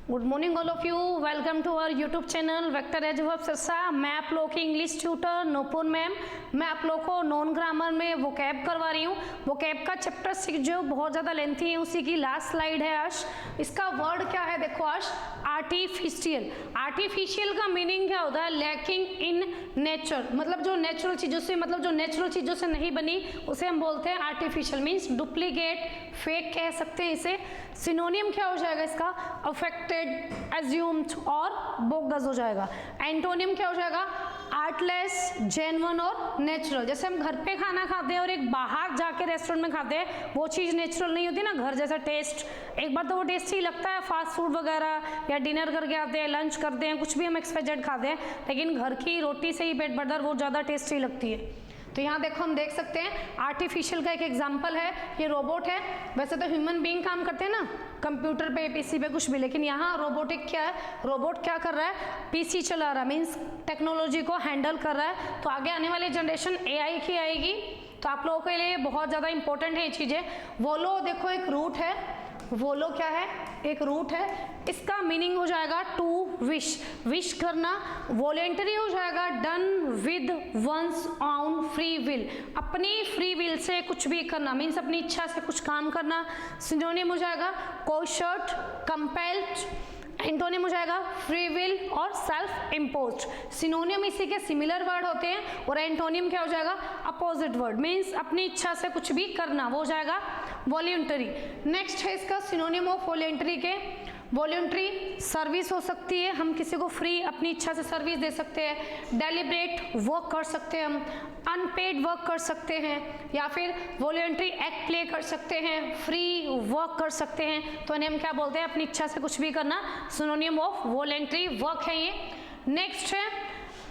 Good morning all of you, welcome to our YouTube channel Vector Eduverb Sirsa. मैं आप लोग की इंग्लिश ट्यूटर नूपुर मैम। मैं आप लोग को नॉन ग्रामर में वोकैब करवा रही हूँ। वोकैब का चैप्टर 6 जो बहुत ज़्यादा लेंथी है, उसी की लास्ट स्लाइड है आज। इसका वर्ड क्या है देखो आज, आर्टिफिशियल। आर्टिफिशियल का मीनिंग क्या होता है? लैकिंग इन नेचर, मतलब जो नेचुरल चीज़ों से, मतलब जो नेचुरल चीज़ों से नहीं बनी उसे हम बोलते हैं आर्टिफिशियल। मीन्स डुप्लीकेट, फेक कह सकते हैं इसे। सिनोनियम क्या हो जाएगा इसका? अफेक्टेड, एज्यूम्ड और बोगस हो जाएगा। एंटोनियम क्या हो जाएगा? आर्टलेस, जेन्युइन और नेचुरल। जैसे हम घर पे खाना खाते हैं और एक बाहर जाके रेस्टोरेंट में खाते हैं, वो चीज़ नेचुरल नहीं होती ना, घर जैसा टेस्ट। एक बार तो वो टेस्टी लगता है फास्ट फूड वगैरह, या डिनर करके आते हैं, लंच करते हैं, कुछ भी हम एक्सपेक्टेड खाते हैं, लेकिन घर की रोटी से ही पेट भरकर वो ज़्यादा टेस्टी लगती है। तो यहाँ देखो हम देख सकते हैं आर्टिफिशियल का एक एग्जांपल है, ये रोबोट है। वैसे तो ह्यूमन बीइंग काम करते हैं ना, कंप्यूटर पे, पीसी पे, कुछ भी, लेकिन यहाँ रोबोटिक क्या है? रोबोट क्या कर रहा है? पीसी चला रहा है, मीन्स टेक्नोलॉजी को हैंडल कर रहा है। तो आगे आने वाली जनरेशन एआई की आएगी, तो आप लोगों के लिए बहुत ज़्यादा इंपॉर्टेंट है ये चीज़ें। वोलो देखो एक रूट है, वोलो क्या है? एक रूट है। इसका मीनिंग हो जाएगा टू विश, विश करना। वॉलेंटरी हो जाएगा done with one's own free will, अपनी फ्री विल से कुछ भी करना, मीन्स अपनी इच्छा से कुछ काम करना। सिनोनिम हो जाएगा कोशर्ट, कंपेल्ड। एंटोनिम हो जाएगा फ्री विल और सेल्फ इम्पोज्ड। सिनोनियम इसी के सिमिलर वर्ड होते हैं, और एंटोनियम क्या हो जाएगा? अपोजिट वर्ड, मीन्स अपनी इच्छा से कुछ भी करना, वो हो जाएगा वॉलंटरी। नेक्स्ट है इसका सिनोनिम ऑफ वॉलंटरी के, वॉलंटरी सर्विस हो सकती है, हम किसी को फ्री अपनी इच्छा से सर्विस दे सकते हैं। डेलिब्रेट वर्क कर सकते हैं हम, अनपेड वर्क कर सकते हैं, या फिर वॉलंटरी एक्ट प्ले कर सकते हैं, फ्री वर्क कर सकते हैं। तो इन्हें हम क्या बोलते हैं? अपनी इच्छा से कुछ भी करना। सिनोनिम ऑफ वॉलंटरी वर्क है ये। नेक्स्ट है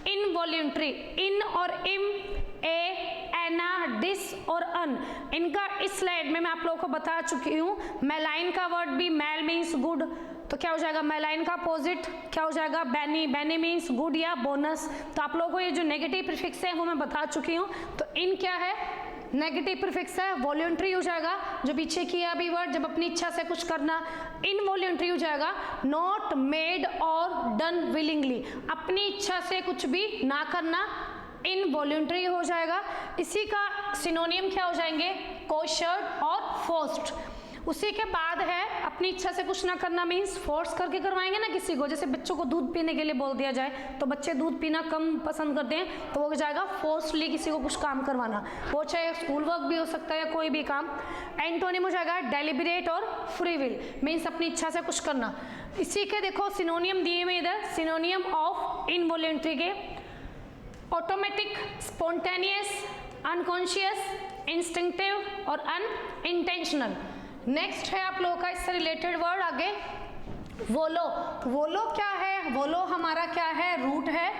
इनवॉलंटरी, इन और इम, ए, एना, डिस और अन। इनका इस स्लाइड में मैं आप लोगों को बता चुकी हूँ। मैलाइन का वर्ड भी मैल मीन्स गुड, तो क्या हो जाएगा? मैलाइन का अपोजिट क्या हो जाएगा? बैनी, बैनी मीन्स गुड या बोनस। तो आप लोगों को ये जो नेगेटिव प्रीफिक्स है वो मैं बता चुकी हूँ। तो इन क्या है? नेगेटिव प्रीफिक्स है। वॉलंटरी हो जाएगा जो पीछे किया अभी वर्ड, जब अपनी इच्छा से कुछ करना। इनवॉलंटरी हो जाएगा नॉट मेड और डन विलिंगली, अपनी इच्छा से कुछ भी ना करना, इनवॉलंटरी हो जाएगा। इसी का सिनोनियम क्या हो जाएंगे? कोशर्ड और फोर्स्ड। उसी के बाद है अपनी इच्छा से कुछ ना करना, मीन्स फोर्स करके करवाएंगे ना किसी को। जैसे बच्चों को दूध पीने के लिए बोल दिया जाए तो बच्चे दूध पीना कम पसंद करते हैं, तो वो हो जाएगा फोर्सली किसी को कुछ काम करवाना, वो चाहे स्कूल वर्क भी हो सकता है या कोई भी काम। एंटोनिम हो जाएगा डेलिब्रेट और फ्री विल, मीन्स अपनी इच्छा से कुछ करना। इसी के देखो सिनोनियम दिए हुए इधर, सिनोनियम ऑफ इनवॉलंटरी के ऑटोमेटिक, स्पॉन्टेनियस, अनकॉन्शियस, इंस्टिंक्टिव और अनइंटेंशनल। नेक्स्ट है आप लोगों का इससे रिलेटेड वर्ड आगे वोलो। वोलो क्या है? वोलो हमारा क्या है? रूट है।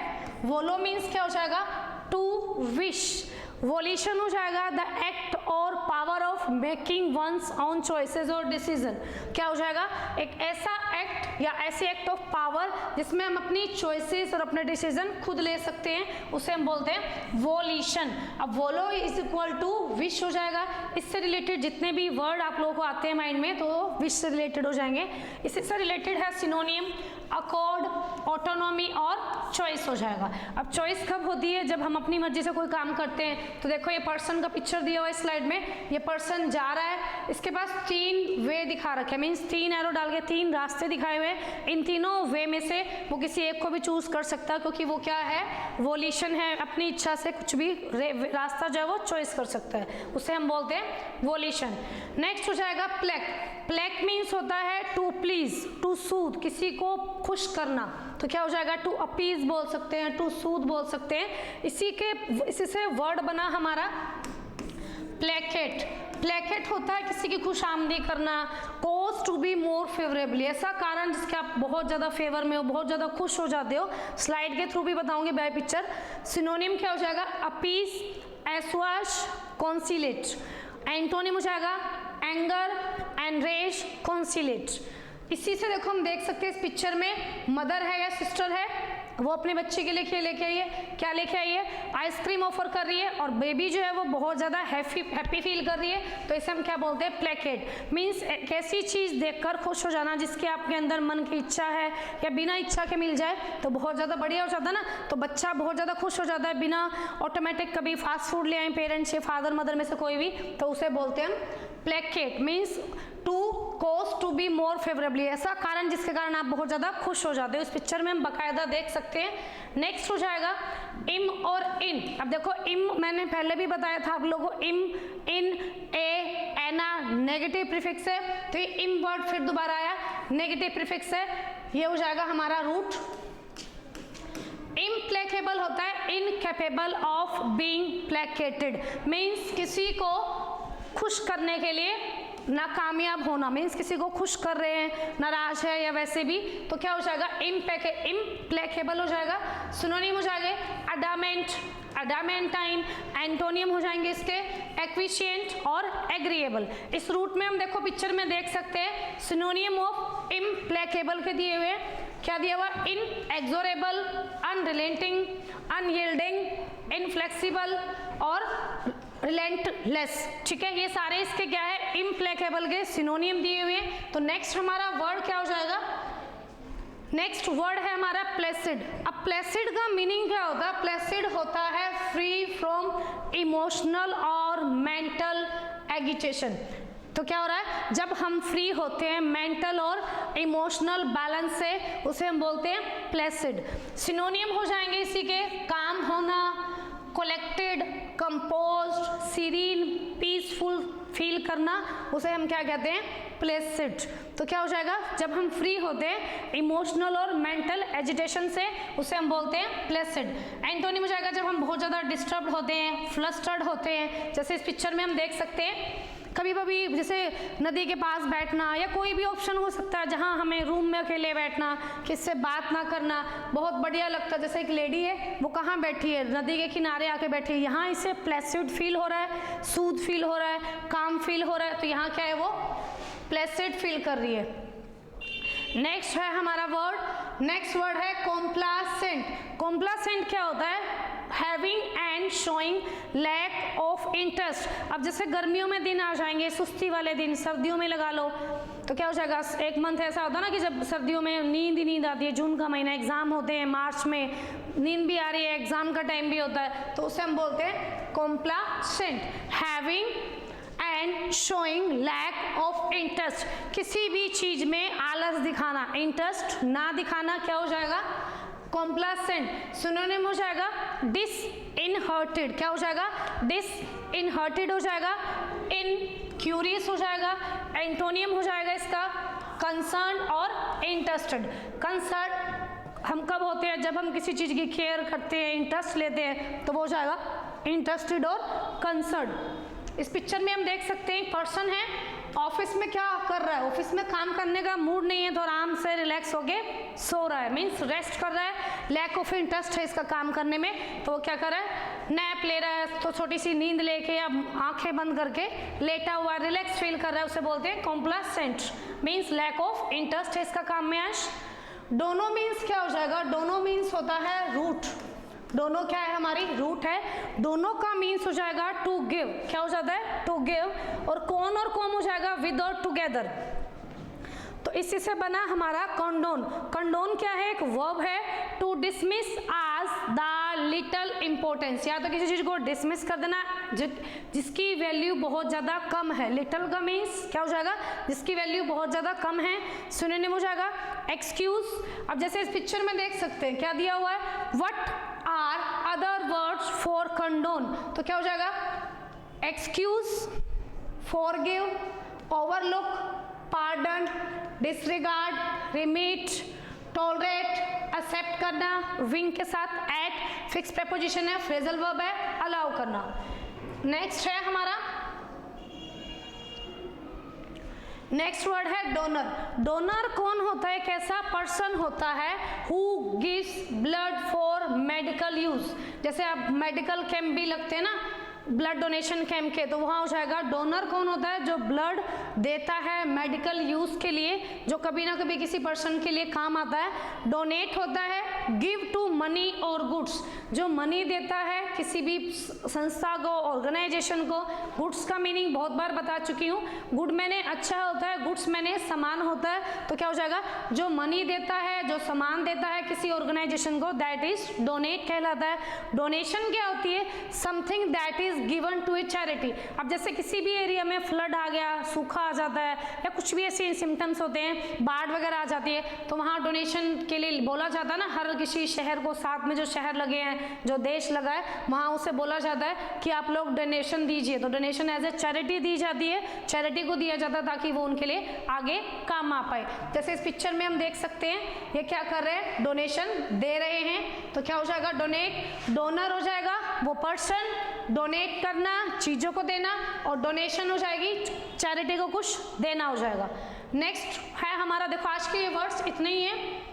वोलो मीन्स क्या हो जाएगा? To wish. वोल्यूशन हो जाएगा द एक्ट और power of making one's own choices और डिसीजन। क्या हो जाएगा? एक ऐसा एक्ट या ऐसे एक्ट ऑफ पावर जिसमें हम अपनी चॉइसेस और अपने डिसीजन खुद ले सकते हैं, उसे हम बोलते हैं वोल्यूशन। अब वोलो इज इक्वल टू विश हो जाएगा। इससे रिलेटेड जितने भी वर्ड आप लोगों को आते हैं माइंड में, तो विश से रिलेटेड हो जाएंगे। इसी से रिलेटेड है सिनोनियम अकॉर्ड, ऑटोनॉमी और चॉइस हो जाएगा। अब चॉइस कब होती है? जब हम अपनी मर्जी से कोई काम करते हैं। तो देखो ये पर्सन का पिक्चर दिया हुआ है स्लाइड में, ये पर्सन जा रहा है, इसके पास 3 वे दिखा रखे, मीन्स 3 एरो डाल के 3 रास्ते दिखाए हुए हैं। इन तीनों वे में से वो किसी एक को भी चूज कर सकता है, क्योंकि वो क्या है? वोल्यूशन है, अपनी इच्छा से कुछ भी रास्ता जो है वो चॉइस कर सकता है, उसे हम बोलते हैं वोल्यूशन। नेक्स्ट हो जाएगा प्लेक। प्लेक मीन्स होता है टू प्लीज, टू सूद, किसी को खुश करना। तो क्या हो जाएगा? टू अपीज बोल सकते हैं, टू सूद बोल सकते हैं। इसी से वर्ड बना हमारा प्लेकेट। प्लेकेट होता है किसी की खुशामदी करना। कोज टू बी मोर फेवरेबली, ऐसा कारण जिसके आप बहुत ज़्यादा फेवर में हो, बहुत ज़्यादा खुश हो जाते हो। स्लाइड के थ्रू भी बताऊंगी बाय पिक्चर। सिनोनिम क्या हो जाएगा? अपीज, एस्वाश, कॉन्सिलेट। एंटोनिम हो जाएगा एंगर, एनरेज, कॉन्सिलेट। इसी से देखो हम देख सकते हैं इस पिक्चर में मदर है या सिस्टर है, वो अपने बच्चे के लिए लेके आई है, क्या लेके आई है, आइसक्रीम ऑफर कर रही है और बेबी जो है वो बहुत ज़्यादा हैप्पी फील कर रही है, तो इसे हम क्या बोलते हैं, प्लेकेट। मीन्स कैसी चीज़ देखकर खुश हो जाना जिसके आपके अंदर मन की इच्छा है या बिना इच्छा के मिल जाए तो बहुत ज़्यादा बढ़िया हो जाता है ना, तो बच्चा बहुत ज़्यादा खुश हो जाता है बिना ऑटोमेटिक कभी फास्ट फूड ले आए पेरेंट्स या फादर मदर में से कोई भी, तो उसे बोलते हैं हम placate. Means to cause to be more favourably, ऐसा कारण जिसके कारण आप बहुत ज़्यादा खुश हो जाते हो। इस पिक्चर में हम बाकायदा देख सकते हैं। नेक्स्ट हो जाएगा इम और इन। अब देखो इम मैंने पहले भी बताया था आप लोगों को, इम, इन, ए, एना नेगेटिव प्रीफिक्स है, तो ये इम वर्ड फिर दोबारा आया, नेगेटिव प्रीफिक्स है, ये हो जाएगा हमारा रूट। इम्प्लेकेबल होता है इनकैपेबल ऑफ बीइंग प्लेकेटेड, मीन्स किसी को खुश करने के लिए नाकामयाब होना, मीन्स किसी को खुश कर रहे हैं, नाराज है या वैसे भी, तो क्या हो जाएगा, इम्प्लेकेबल हो जाएगा। सिनोनिम हो जाएंगे अडामेंट, अडामेंटाइन, एंटोनियम हो जाएंगे इसके एक्विशिएंट और एग्रीएबल। इस रूट में हम देखो पिक्चर में देख सकते हैं सिनोनियम ऑफ इम्प्लेकेबल के दिए हुए, क्या दिया हुआ, इनएक्सोरेबल, अनरिलेंटिंग, अनयील्डिंग, इनफ्लेक्सिबल और रिलेंटलेस। ठीक है, ये सारे इसके क्या है, इम्प्लेकेबल के सिनोनियम दिए हुए हैं। तो नेक्स्ट हमारा वर्ड क्या हो जाएगा, नेक्स्ट वर्ड है हमारा प्लेसिड। अब प्लेसिड का मीनिंग क्या होता है, प्लेसिड होता है फ्री फ्रॉम इमोशनल और मेंटल एगिटेशन। तो क्या हो रहा है, जब हम फ्री होते हैं मेंटल और इमोशनल बैलेंस से, उसे हम बोलते हैं प्लेसिड। सिनोनियम हो जाएंगे इसी के काम होना, collected, composed, serene, peaceful feel करना, उसे हम क्या कहते हैं, प्लेसिड। तो क्या हो जाएगा, जब हम फ्री होते हैं इमोशनल और मेंटल एजिटेशन से, उसे हम बोलते हैं प्लेसिड। एंटोनिम हो जाएगा जब हम बहुत ज़्यादा डिस्टर्ब होते हैं, फ्लस्टर्ड होते हैं, जैसे इस पिक्चर में हम देख सकते हैं। कभी कभी जैसे नदी के पास बैठना या कोई भी ऑप्शन हो सकता है जहाँ हमें रूम में अकेले बैठना, किससे बात ना करना, बहुत बढ़िया लगता है। जैसे एक लेडी है, वो कहाँ बैठी है, नदी के किनारे आके बैठी है, यहाँ इसे प्लेसिड फील हो रहा है, सूद फील हो रहा है, काम फील हो रहा है, तो यहाँ क्या है, वो प्लेसिड फील कर रही है। नेक्स्ट है हमारा वर्ड, नेक्स्ट वर्ड है कॉम्प्लासेंट। कॉम्प्लासेंट क्या होता है, having and showing lack of interest. अब जैसे गर्मियों में दिन आ जाएंगे, सुस्ती वाले दिन, सर्दियों में लगा लो, तो क्या हो जाएगा, एक मंथ ऐसा होता है ना कि जब सर्दियों में नींद ही नींद आती है, जून का महीना, एग्जाम होते हैं, मार्च में नींद भी आ रही है, एग्जाम का टाइम भी होता है, तो उसे हम बोलते हैं complacent. Having and showing lack of interest, किसी भी चीज में आलस दिखाना, इंटरेस्ट ना दिखाना, क्या हो जाएगा, कॉम्प्लासेंट। सिनोनिम हो जाएगा डिसइनहर्टेड, क्या हो जाएगा, डिसइनहर्टेड हो जाएगा, इनक्यूरियस हो जाएगा। एंटोनियम हो जाएगा इसका कंसर्न और इंटरेस्टेड। कंसर्न हम कब होते हैं, जब हम किसी चीज की केयर करते हैं, इंटरेस्ट लेते हैं, तो वो हो जाएगा इंटरेस्टेड और कंसर्न। इस पिक्चर में हम देख सकते हैं एक पर्सन है, ऑफिस में क्या कर रहा है, ऑफिस में काम करने का मूड नहीं है, तो आराम से रिलैक्स होके सो रहा है, मीन्स रेस्ट कर रहा है, लैक ऑफ इंटरेस्ट है इसका काम करने में, तो वो क्या कर रहा है, नैप ले रहा है, तो छोटी सी नींद लेके या आंखें बंद करके लेटा हुआ रिलैक्स फील कर रहा है, उसे बोलते हैं कॉम्प्लासेंट, मीन्स लैक ऑफ इंटरेस्ट है इसका काम में। आज दोनों मीन्स क्या हो जाएगा, दोनों मीन्स होता है रूट, दोनों क्या है, हमारी रूट है, दोनों का मीन्स हो जाएगा टू गिव, क्या हो जाता है, टू गिव, और कौन और कॉम हो जाएगा विद और टुगेदर। तो इसी से बना हमारा कंडोन। कंडोन क्या है, एक वर्ब है, टू डिसमिस आज द लिटल इंपॉर्टेंस, या तो किसी चीज को डिसमिस कर देना जिसकी वैल्यू बहुत ज्यादा कम है, लिटल का मीन्स क्या हो जाएगा, जिसकी वैल्यू बहुत ज्यादा कम है। सिनोनिम हो जाएगा एक्सक्यूज। अब जैसे इस पिक्चर में देख सकते हैं क्या दिया हुआ है, what are other words for condone, तो क्या हो जाएगा, excuse, forgive, overlook, pardon, disregard, remit, tolerate, accept करना, विंग के साथ एट, फिक्स प्रेपोजिशन है, फ्रेजल वर्ब है, अलाउ करना। नेक्स्ट है हमारा, नेक्स्ट वर्ड है डोनर। डोनर कौन होता है, कैसा पर्सन होता है, who gives blood for medical use. जैसे आप मेडिकल कैंप भी लगते हैं ना, ब्लड डोनेशन कैंप के, तो वहाँ हो जाएगा डोनर कौन होता है, जो ब्लड देता है मेडिकल यूज़ के लिए, जो कभी ना कभी किसी पर्सन के लिए काम आता है। डोनेट होता है गिव टू मनी और गुड्स, जो मनी देता है किसी भी संस्था को, ऑर्गेनाइजेशन को। गुड्स का मीनिंग बहुत बार बता चुकी हूँ, गुड मैंने अच्छा होता है, गुड्स मैंने सामान होता है, तो क्या हो जाएगा, जो मनी देता है, जो सामान देता है किसी ऑर्गेनाइजेशन को, दैट इज डोनेट कहलाता है। डोनेशन क्या होती है, something that is given to a charity. अब जैसे किसी भी एरिया में फ्लड आ गया, सूखा आ जाता है, या कुछ भी ऐसे सिम्टम्स होते हैं, बाढ़ वगैरह आ जाती है, तो वहाँ डोनेशन के लिए बोला जाता है ना, हर किसी शहर को, साथ में जो शहर लगे हैं, जो देश लगा है, वहाँ उसे बोला जाता है कि आप लोग डोनेशन दीजिए। तो डोनेशन एज ए चैरिटी दी जाती है, चैरिटी को दिया जाता है ताकि वो उनके लिए आगे काम आ पाए। जैसे इस पिक्चर में हम देख सकते हैं, ये क्या कर रहे हैं, डोनेशन दे रहे हैं, तो क्या हो जाएगा, डोनेट, डोनर हो जाएगा वो पर्सन, डोनेट करना चीज़ों को देना, और डोनेशन हो जाएगी चैरिटी को कुछ देना हो जाएगा। नेक्स्ट है हमारा, देखो आज के ये वर्ड्स इतने ही हैं।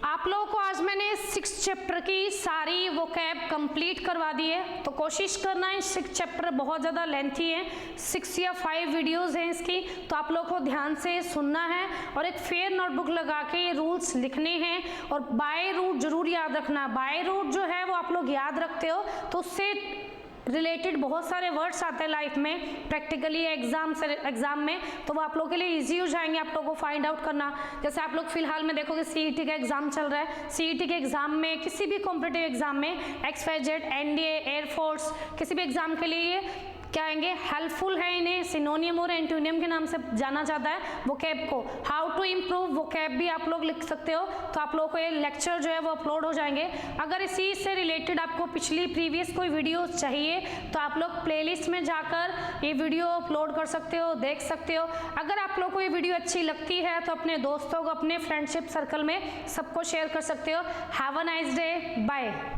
आप लोगों को आज मैंने 6 चैप्टर की सारी वोकैब कंप्लीट करवा दी है, तो कोशिश करना है, 6 चैप्टर बहुत ज़्यादा लेंथी है, 6 या 5 वीडियोस हैं इसकी, तो आप लोगों को ध्यान से सुनना है और एक फेयर नोटबुक लगा के रूल्स लिखने हैं, और बाय रूट जरूर याद रखना। बाय रूट जो है वो आप लोग याद रखते हो तो उससे रिलेटेड बहुत सारे वर्ड्स आते हैं लाइफ में, प्रैक्टिकली एग्जाम में, तो वो आप लोगों के लिए इजी हो जाएंगे आप लोगों को फाइंड आउट करना। जैसे आप लोग फिलहाल में देखोगे सीईटी का एग्जाम चल रहा है, सीईटी के एग्जाम में, किसी भी कॉम्पिटिटिव एग्जाम में, XYZ, एनडीए, एयरफोर्स, किसी भी एग्जाम के लिए क्या आएंगे, हेल्पफुल है, इन्हें सिनोनियम और एंटोनियम के नाम से जाना जाता है वोकैब को। हाउ टू इम्प्रूव वोकैब भी आप लोग लिख सकते हो, तो आप लोगों को ये लेक्चर जो है वो अपलोड हो जाएंगे। अगर इसी से रिलेटेड आपको पिछली प्रीवियस कोई वीडियो चाहिए तो आप लोग प्लेलिस्ट में जाकर ये वीडियो अपलोड कर सकते हो, देख सकते हो। अगर आप लोग को ये वीडियो अच्छी लगती है तो अपने दोस्तों को, अपने फ्रेंडशिप सर्कल में सबको शेयर कर सकते हो। Have a nice day, bye.